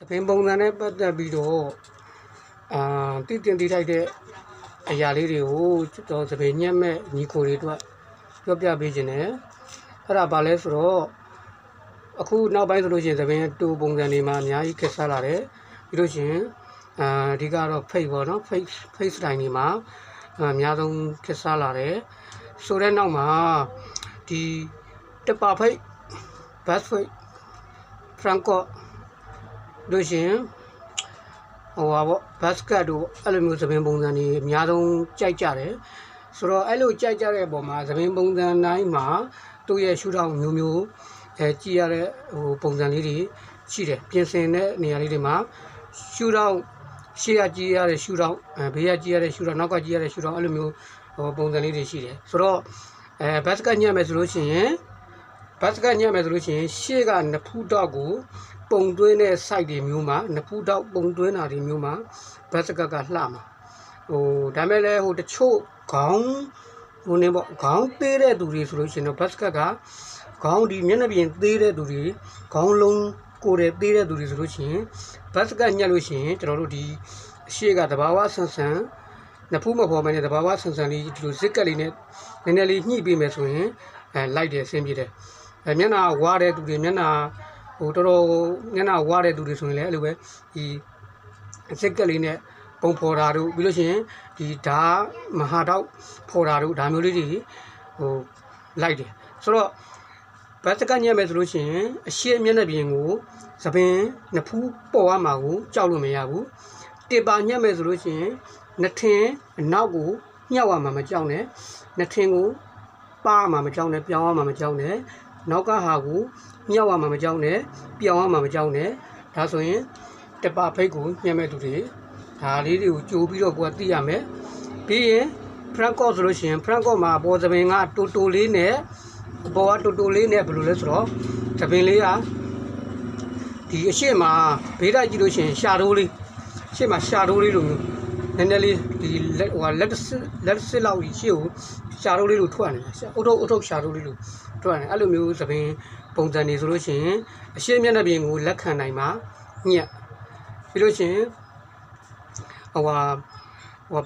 ပင်ပုံစံနဲ့ပတ်သက်ပြီးတော့တည်တင်တည်ထိုက်တဲ့အရာလေးတွေကိုကျွန်တော်သပင်ညက်မဲ့ညီကိုတွေအတွက်ပြောပြပေးခြင်းနဲ့အဲ့ဒါဘာလဲဆိုတော့အခုနောက်ပိုင်းဆိုလို့ရှိရင်သပင်တူပုံစံတွေမှာအများကြီးခက်ဆားလာတယ်ပြီးလို့ရှိရင်အဓိကတော့ face ပေါ့နော် face line တွေမှာအများဆုံးခက်ဆားလာတယ်ဆိုတဲ့နောက်မှာဒီတပါဖိတ် back face franco လို့ရှိရင်ဟိုပါပေါ့ basket တို့အဲ့လိုမျိုးသပင်ပုံစံတွေအများဆုံးကြိုက်ကြတယ်ဆိုတော့အဲ့လိုကြိုက်ကြတဲ့အပေါ်မှာသပင်ပုံစံတိုင်းမှာသူ့ရဲ့ရှုထောင့်မျိုးမျိုးကြည့်ရတဲ့ပုံစံလေးတွေရှိတယ်ပြင်ဆင်တဲ့နေရာလေးတွေမှာရှုထောင့်ရှေ့ကကြည့်ရတဲ့ရှုထောင့်ဘေးကကြည့်ရတဲ့ရှုထောင့်နောက်ကကြည့်ရတဲ့ရှုထောင့်အဲ့လိုမျိုးပုံစံလေးတွေရှိတယ်ဆိုတော့basket ညက်မယ်ဆိုလို့ရှိရင်ရှေ့ကနှစ်ဖူးတော့ကိုပုံသွင်းတဲ့ site တွေမျိုးမှာနှစ်ဖူးတော့ပုံသွင်းတာတွေမျိုးမှာ basket ကလှမှာဒါမဲ့လည်းတချို့ခေါင်းနေပေါ့ခေါင်းသေးတဲ့သူတွေဆိုလို့ရှိရင်တော့ basket ကခေါင်းဒီမျက်နှာပြင်သေးတဲ့သူတွေခေါင်းလုံးကိုယ်သေးတဲ့သူတွေဆိုလို့ရှိရင် basket ညက်လို့ရှိရင်ကျွန်တော်တို့ဒီအရှိကတဘာဝဆန်ဆန်နှစ်ဖူးမပေါ်မနဲ့တဘာဝဆန်ဆန်လေးဒီလိုဇစ်ကက်လေးနဲ့နည်းနည်းလေးညှိပေးမယ်ဆိုရင်လိုက်တယ်အဆင်ပြေတယ်မျက်နှာဝါတဲ့သူတွေမျက်နှာတော်တော်မျက်နှာဝါတဲ့သူတွေဆိုရင်လည်းအဲ့လိုပဲဒီဇစ်ကက်လေးနဲ့ပုံဖော်တာတို့ပြီးလို့ရှိရင်ဒီဓာမဟာတော့ဖော်တာတို့ဒါမျိုးလေးတွေလိုက်တယ်ဆိုတော့ဘတ်စကညက်မယ်ဆိုလို့ရှိရင်အရှိမျက်နှာပြင်ကိုသပင်နှစ်ဖူးပေါ်ရမှာကိုကြောက်လို့မရဘူးတစ်ပါညက်မယ်ဆိုလို့ရှိရင်နှစ်ထင်အနောက်ကိုညှောက်ရမှာမကြောက်နဲ့နှစ်ထင်ကိုပါမှာမကြောက်နဲ့ပြောင်းရမှာမကြောက်နဲ့နောက်ကဟာကိုညှောက်ရမှာမကြောက်နဲ့ပြောင်းရမှာမကြောက်နဲ့ဒါဆိုရင်တစ်ပါဖိတ်ကိုညက်မဲ့သူတွေဒါလေးတွေကိုကြိုးပြီးတော့ကိုယ်သိရမယ်ပြီးရင် franco ဆိုလို့ရှိရင် franco မှာပေါ်သပင်ကတိုတိုလေးနဲ့ပေါ်ကတိုတိုလေးနဲ့ဘယ်လိုလဲဆိုတော့သပင်လေးကဒီအရှိမဘေးတိုက်ကြည့်လို့ရှိရင်ရှာတိုးလေးရှေ့မှာရှာတိုးလေးလိုမျိုးနည်းနည်းလေးဒီလက်စစ်လောက်ကြီးရှေ့ကိုရှာတိုးလေးလိုထွက်နေတာအုတ်ထုတ်ရှာတိုးလေးလိုထွက်နေအဲ့လိုမျိုးသပင်ပုံစံနေဆိုလို့ရှိရင်အရှိမျက်နှာပြင်ကိုလက်ခံနိုင်မှာညက်ပြီးလို့ရှိရင်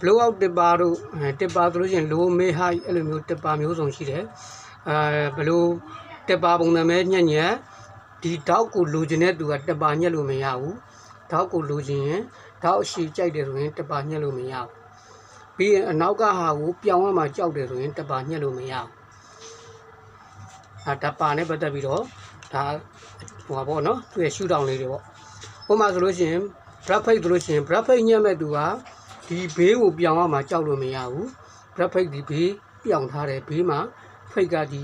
blow out tipper တို့tipper ဆိုလို့ရှိရင် low mid high အဲ့လိုမျိုး tipper မျိုးစုံရှိတယ်ဘယ်လို tipper ပုံစံပဲညက်ဒီတောက်ကိုလိုချင်တဲ့သူက tipper ညက်လို့မရဘူးတောက်ကိုလိုချင်ရင်တောက်အရှိကြိုက်တယ်ဆိုရင် tipper ညက်လို့မရဘူးပြီးရင်အနောက်ကဟာကိုပြောင်းရမှာကြောက်တယ်ဆိုရင် tipper ညက်လို့မရဘူးtipper နဲ့ပတ်သက်ပြီးတော့ဒါပေါ့နော်သူရဲ့ရှူတောင်လေးတွေပေါ့ဥပမာဆိုလို့ရှိရင် brad face ဆိုလို့ရှိရင် brad face ညက်မဲ့သူကဒီဘေးကိုပြောင်းရမှာကြောက်လို့မရဘူး brad face ဒီဘေးပြောင်းထားတယ်ဘေးမှာ face ကဒီ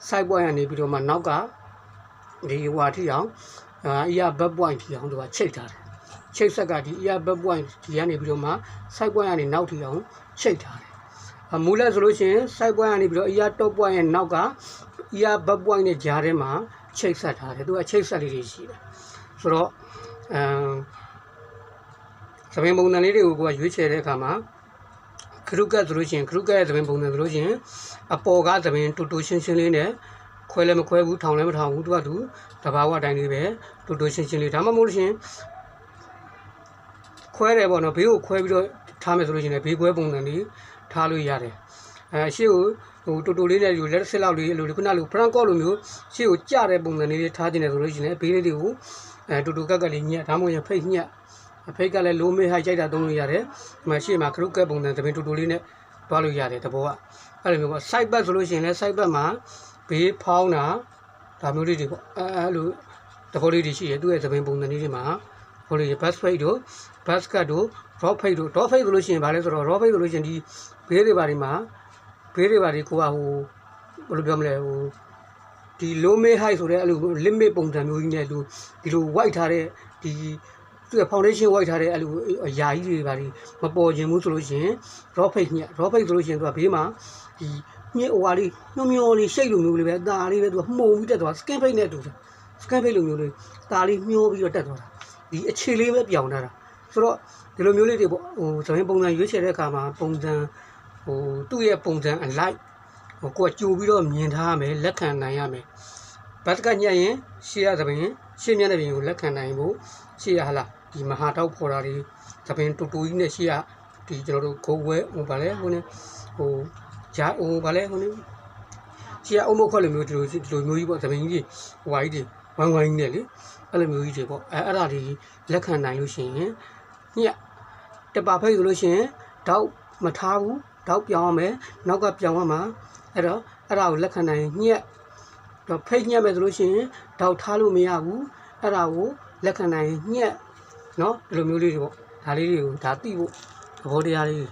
side point ကနေပြီးတော့မှနောက်ကဒီဟွာထီအောင်ear back point ထီအောင်သူကချိတ်ထားတယ်ချိတ်ဆက်ကဒီ ear back point ဒီကနေပြီးတော့မှ side point ကနေနောက်ထီအောင်ချိတ်ထားတယ်မူလက်ဆိုလို့ရှိရင် side point ကနေပြီးတော့ ear top point ရဲ့နောက်က ear back point နဲ့ကြားထဲမှာချိတ်ဆက်ထားတယ်သူကချိတ်ဆက်လေးတွေရှိတယ်ဆိုတော့သပင်ပုံစံလေးတွေကိုကိုယ်ရွေးချယ်တဲ့အခါမှာခရုကတ်ဆိုလို့ရှိရင်ခရုကတ်ရဲ့သပင်ပုံစံဆိုလို့ရှိရင်အပေါ်ကသပင်တူရှင်းရှင်းလေးနဲ့ခွဲလည်းမခွဲဘူးထောင်လည်းမထောင်ဘူးသူကသူတဘာဝအတိုင်းလေးပဲတူရှင်းရှင်းလေးဒါမှမဟုတ်လို့ရှိရင်ခွဲတယ်ပေါ့နော်ဘေးကိုခွဲပြီးတော့ထားမယ်ဆိုလို့ရှိရင်ဘေးခွဲပုံစံလေးထားလို့ရတယ်ရှေ့ကိုတူလေးနဲ့လက်စစ်လောက်လေးအဲ့လိုခုနလို franco လိုမျိုးရှေ့ကိုကြတဲ့ပုံစံလေးတွေထားခြင်းတယ်ဆိုလို့ရှိရင်ဘေးလေးတွေကိုတူကက်ကလေးညက်ဒါမှမဟုတ်ရင်ဖိတ်ညက်အဖိတ်ကလည်း low mid high ကြိုက်တာသုံးလို့ရတယ်ဒီမှာရှေ့မှာခရုကက်ပုံစံသပင်တူလေးနဲ့တွားလို့ရတယ်တဘောကအဲ့လိုမျိုးပေါ့ side back ဆိုလို့ရှိရင်လည်း side back မှာဘေးဖောင်းတာဒါမျိုးလေးတွေပေါ့အဲ့လိုတဘောလေးတွေရှိတယ်သူ့ရဲ့သပင်ပုံစံလေးတွေမှာဟိုလေး back face တို့ basket တို့ drop face တို့ drop face ဆိုလို့ရှိရင်ဗာလဲဆိုတော့ drop face ဆိုလို့ရှိရင်ဒီဘေးတွေဘာတွေမှာဘေးတွေဘာတွေကိုကဘယ်လိုပြောမလဲဒီ low mid high ဆိုတဲ့အဲ့လို limit ပုံစံမျိုးကြီးနဲ့ဒီလို white ထားတဲ့ဒီသူက foundation white ထားတဲ့အဲ့လိုအရာကြီးတွေဘာတွေမပေါ်ခြင်းဘူးဆိုလို့ရှိရင် raw face ညက် raw face ဆိုလို့ရှိရင်သူကဘေးမှာဒီညက်ဟိုဟာလေးမျောလေးရှိတ်လိုမျိုးလေးပဲအသားလေးပဲသူကမှုန်ပြီးတက်သွား skin face နဲ့တူတယ် skin face လိုမျိုးလေးအသားလေးမျောပြီးတော့တက်သွားတာဒီအခြေလေးပဲပြောင်းထားတာဆိုတော့ဒီလိုမျိုးလေးတွေပေါ့သပင်ပုံစံရွေးချယ်တဲ့အခါမှာပုံစံသူ့ရဲ့ပုံစံအလိုက်ကိုကကြိုပြီးတော့မြင်ထားရမယ်လက်ခံနိုင်ရမယ်ဘတ်ကညက်ရင်ရှေ့ရသပင် ရှင်းမြတဲ့ပြင်ကိုလက်ခံနိုင်ဖို့ရှေ့ရဟလားဒီမဟာတောက်ဖော်တာတွေသပင်တူတူကြီးနဲ့ရှေ့ရဒီကျွန်တော်တို့ဂုံဝဲဟိုဗာလဲဟိုနေဟိုဂျာဟိုဗာလဲဟိုနေရှေ့ရအုံမခွက်လိုမျိုးဒီလိုမျိုးကြီးပေါ့သပင်ကြီးဟိုဝိုင်းတွေဝိုင်းနဲ့လေအဲ့လိုမျိုးကြီးတွေပေါ့အဲ့ဒါတွေလက်ခံနိုင်လို့ရှိရင်ညက်တပါဖိတ်ဆိုလို့ရှိရင်တောက်မထားဘူးတောက်ပြောင်းရမယ်နောက်ကပြောင်းရမှာအဲ့တော့အဲ့ဒါကိုလက်ခံနိုင်ညက်တော့ဖိတ်ညက်မယ်ဆိုလို့ရှိရင်တောက်ထားလို့မရဘူးအဲ့ဒါကိုလက်ခံနိုင်ညက်နော်ဒီလိုမျိုးလေးတွေပေါ့ဒါလေးတွေကိုဒါသိဖို့သဘောတရားလေး